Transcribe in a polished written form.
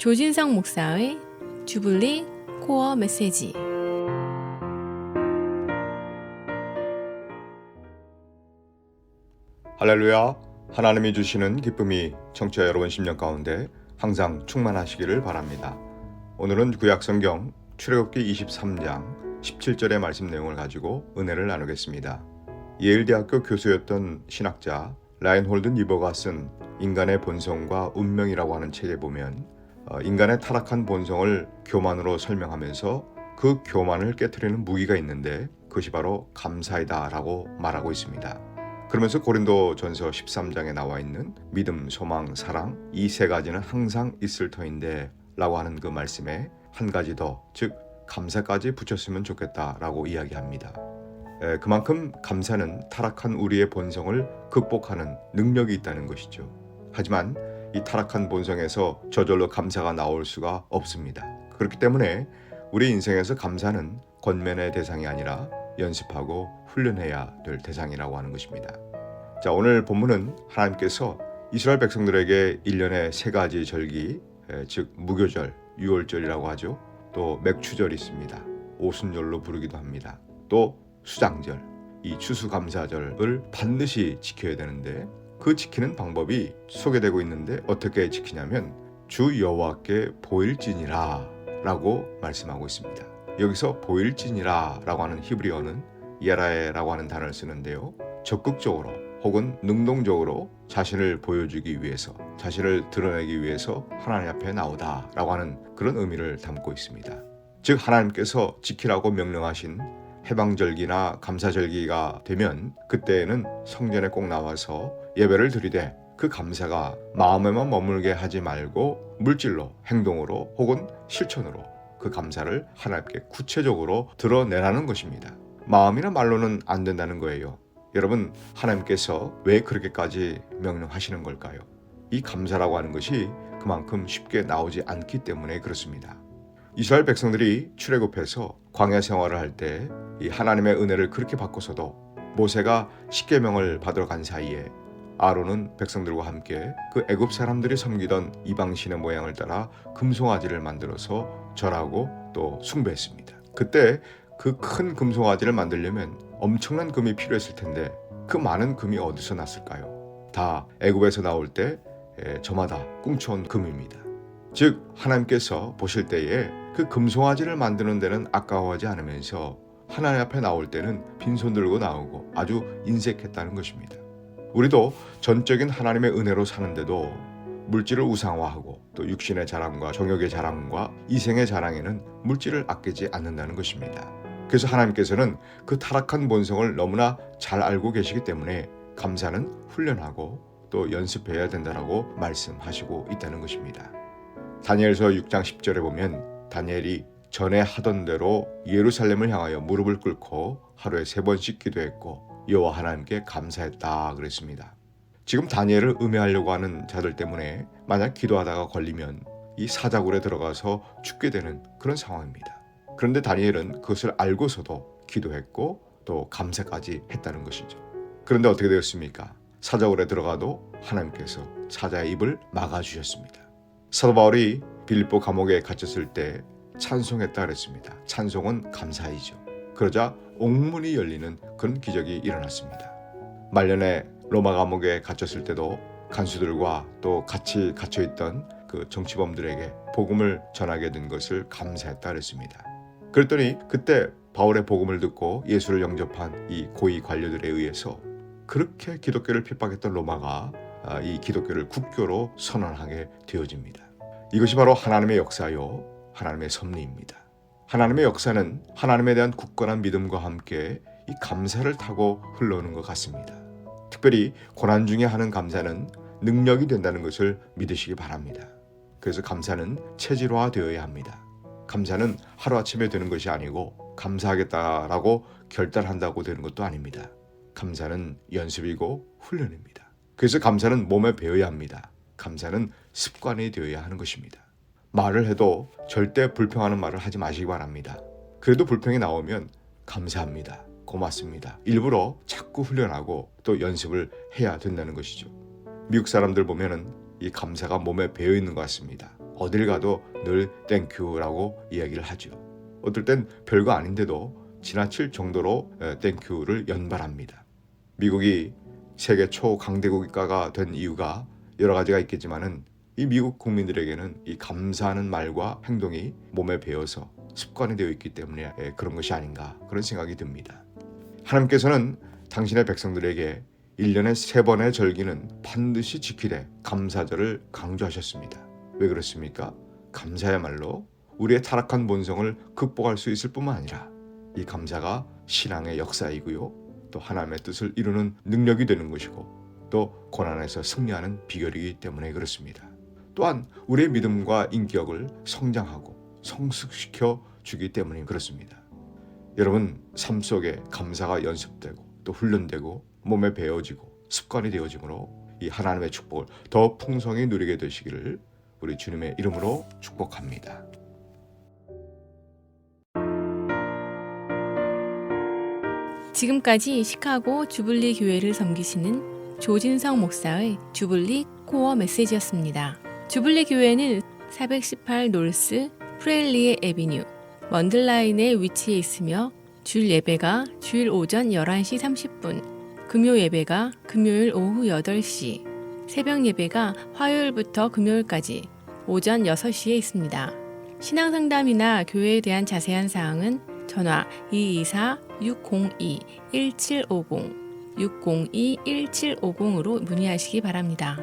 조진성 목사의 주블리 코어 메시지. 할렐루야. 하나님이 주시는 기쁨이 청취자 여러분 심령 가운데 항상 충만하시기를 바랍니다. 오늘은 구약성경 출애굽기 23장 17절의 말씀 내용을 가지고 은혜를 나누겠습니다. 예일대학교 교수였던 신학자 라인홀드 니버가 쓴 인간의 본성과 운명이라고 하는 책에 보면 인간의 타락한 본성을 교만으로 설명하면서 그 교만을 깨트리는 무기가 있는데 그것이 바로 감사이다 라고 말하고 있습니다. 그러면서 고린도전서 13장에 나와 있는 믿음, 소망, 사랑 이 세 가지는 항상 있을 터인데 라고 하는 그 말씀에 한 가지 더, 즉 감사까지 붙였으면 좋겠다라고 이야기합니다. 그만큼 감사는 타락한 우리의 본성을 극복하는 능력이 있다는 것이죠. 하지만 이 타락한 본성에서 저절로 감사가 나올 수가 없습니다. 그렇기 때문에 우리 인생에서 감사는 권면의 대상이 아니라 연습하고 훈련해야 될 대상이라고 하는 것입니다. 자, 오늘 본문은 하나님께서 이스라엘 백성들에게 1년에 세 가지 절기, 즉 무교절, 유월절이라고 하죠. 또 맥추절이 있습니다. 오순절로 부르기도 합니다. 또 수장절, 이 추수감사절을 반드시 지켜야 되는데 그 지키는 방법이 소개되고 있는데 어떻게 지키냐면 주 여호와께 보일지니라 라고 말씀하고 있습니다. 여기서 보일지니라 라고 하는 히브리어는 예라에라고 하는 단어를 쓰는데요. 적극적으로 혹은 능동적으로 자신을 보여주기 위해서, 자신을 드러내기 위해서 하나님 앞에 나오다 라고 하는 그런 의미를 담고 있습니다. 즉 하나님께서 지키라고 명령하신 해방절기나 감사절기가 되면 그때에는 성전에 꼭 나와서 예배를 드리되 그 감사가 마음에만 머물게 하지 말고 물질로, 행동으로 혹은 실천으로 그 감사를 하나님께 구체적으로 드러내라는 것입니다. 마음이나 말로는 안 된다는 거예요. 여러분, 하나님께서 왜 그렇게까지 명령하시는 걸까요? 이 감사라고 하는 것이 그만큼 쉽게 나오지 않기 때문에 그렇습니다. 이스라엘 백성들이 출애굽해서 광야 생활을 할 때 이 하나님의 은혜를 그렇게 받고서도 모세가 십계명을 받으러 간 사이에 아론은 백성들과 함께 그 애굽 사람들이 섬기던 이방신의 모양을 따라 금송아지를 만들어서 절하고 또 숭배했습니다. 그때 그 큰 금송아지를 만들려면 엄청난 금이 필요했을 텐데 그 많은 금이 어디서 났을까요? 다 애굽에서 나올 때 저마다 꿍쳐온 금입니다. 즉 하나님께서 보실 때에 그 금송아지를 만드는 데는 아까워하지 않으면서 하나님 앞에 나올 때는 빈손 들고 나오고 아주 인색했다는 것입니다. 우리도 전적인 하나님의 은혜로 사는데도 물질을 우상화하고 또 육신의 자랑과 정욕의 자랑과 이생의 자랑에는 물질을 아끼지 않는다는 것입니다. 그래서 하나님께서는 그 타락한 본성을 너무나 잘 알고 계시기 때문에 감사는 훈련하고 또 연습해야 된다라고 말씀하시고 있다는 것입니다. 다니엘서 6장 10절에 보면 다니엘이 전에 하던 대로 예루살렘을 향하여 무릎을 꿇고 하루에 3번씩 기도했고 여호와 하나님께 감사했다 그랬습니다. 지금 다니엘을 음해하려고 하는 자들 때문에 만약 기도하다가 걸리면 이 사자굴에 들어가서 죽게 되는 그런 상황입니다. 그런데 다니엘은 그것을 알고서도 기도했고 또 감사까지 했다는 것이죠. 그런데 어떻게 되었습니까? 사자굴에 들어가도 하나님께서 사자의 입을 막아주셨습니다. 사도 바울이 빌립보 감옥에 갇혔을 때 찬송했다 그랬습니다. 찬송은 감사이죠. 그러자 옥문이 열리는 그런 기적이 일어났습니다. 말년에 로마 감옥에 갇혔을 때도 간수들과 또 같이 갇혀있던 그 정치범들에게 복음을 전하게 된 것을 감사했다 그랬습니다. 그랬더니 그때 바울의 복음을 듣고 예수를 영접한 이 고위 관료들에 의해서 그렇게 기독교를 핍박했던 로마가 이 기독교를 국교로 선언하게 되어집니다. 이것이 바로 하나님의 역사요, 하나님의 섭리입니다. 하나님의 역사는 하나님에 대한 굳건한 믿음과 함께 이 감사를 타고 흘러오는 것 같습니다. 특별히 고난 중에 하는 감사는 능력이 된다는 것을 믿으시기 바랍니다. 그래서 감사는 체질화되어야 합니다. 감사는 하루아침에 되는 것이 아니고 감사하겠다라고 결단한다고 되는 것도 아닙니다. 감사는 연습이고 훈련입니다. 그래서 감사는 몸에 배어야 합니다. 감사는 습관이 되어야 하는 것입니다. 말을 해도 절대 불평하는 말을 하지 마시기 바랍니다. 그래도 불평이 나오면 감사합니다. 고맙습니다. 일부러 자꾸 훈련하고 또 연습을 해야 된다는 것이죠. 미국 사람들 보면은 이 감사가 몸에 배어 있는 것 같습니다. 어딜 가도 늘 땡큐라고 이야기를 하죠. 어떨 땐 별거 아닌데도 지나칠 정도로 땡큐를 연발합니다. 미국이 세계 초강대국가가 된 이유가 여러 가지가 있겠지만은 이 미국 국민들에게는 이 감사하는 말과 행동이 몸에 배어서 습관이 되어 있기 때문에 그런 것이 아닌가 그런 생각이 듭니다. 하나님께서는 당신의 백성들에게 1년에 3번의 절기는 반드시 지키되 감사절을 강조하셨습니다. 왜 그렇습니까? 감사야말로 우리의 타락한 본성을 극복할 수 있을 뿐만 아니라 이 감사가 신앙의 역사이고요. 또 하나님의 뜻을 이루는 능력이 되는 것이고 또 고난에서 승리하는 비결이기 때문에 그렇습니다. 또한 우리의 믿음과 인격을 성장하고 성숙시켜 주기 때문에 그렇습니다. 여러분 삶 속에 감사가 연습되고 또 훈련되고 몸에 배어지고 습관이 되어지므로 이 하나님의 축복을 더 풍성히 누리게 되시기를 우리 주님의 이름으로 축복합니다. 지금까지 시카고 주블리 교회를 섬기시는 조진성 목사의 주블리 코어 메시지였습니다. 주블리 교회는 418 노스 프렐리에 에비뉴 먼들라인에 위치해 있으며 주일 예배가 주일 오전 11시 30분, 금요 예배가 금요일 오후 8시, 새벽 예배가 화요일부터 금요일까지 오전 6시에 있습니다. 신앙상담이나 교회에 대한 자세한 사항은 전화 224-602-1750, 602-1750으로 문의하시기 바랍니다.